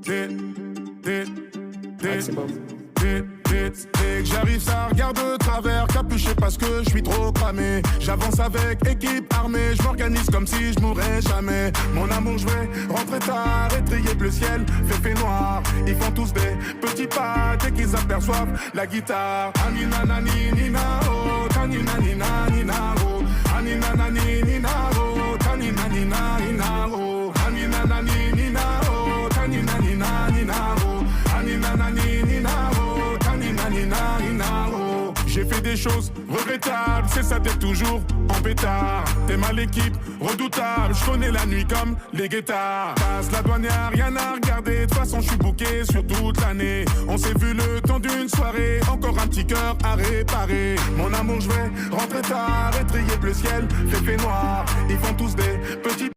Dès que j'arrive, ça regarde de travers, capuché parce que je suis trop cramé. J'avance avec équipe armée, je m'organise comme si je mourrais jamais. Mon amour, je vais rentrer tard, étrier bleu ciel, fait noir. Ils font tous des petits pas dès qu'ils aperçoivent la guitare. Anina nani nina oh, tanina nina nina oh, anina nani nina oh, tanina nina nina oh, anina nani nina oh, tanina nina nina oh, anina nani nina oh, tanina nina nina oh. J'ai fait des choses regrettables, c'est ça t'es toujours en pétard. T'es mal l'équipe, redoutable, je connais la nuit comme les guettards. Passe la douane, y'a rien à regarder, de toute façon je suis booké sur toute l'année. On s'est vu le temps d'une soirée, encore un petit cœur à réparer. Mon amour, je vais rentrer tard, étrier bleu ciel, fait noir. Ils font tous des petits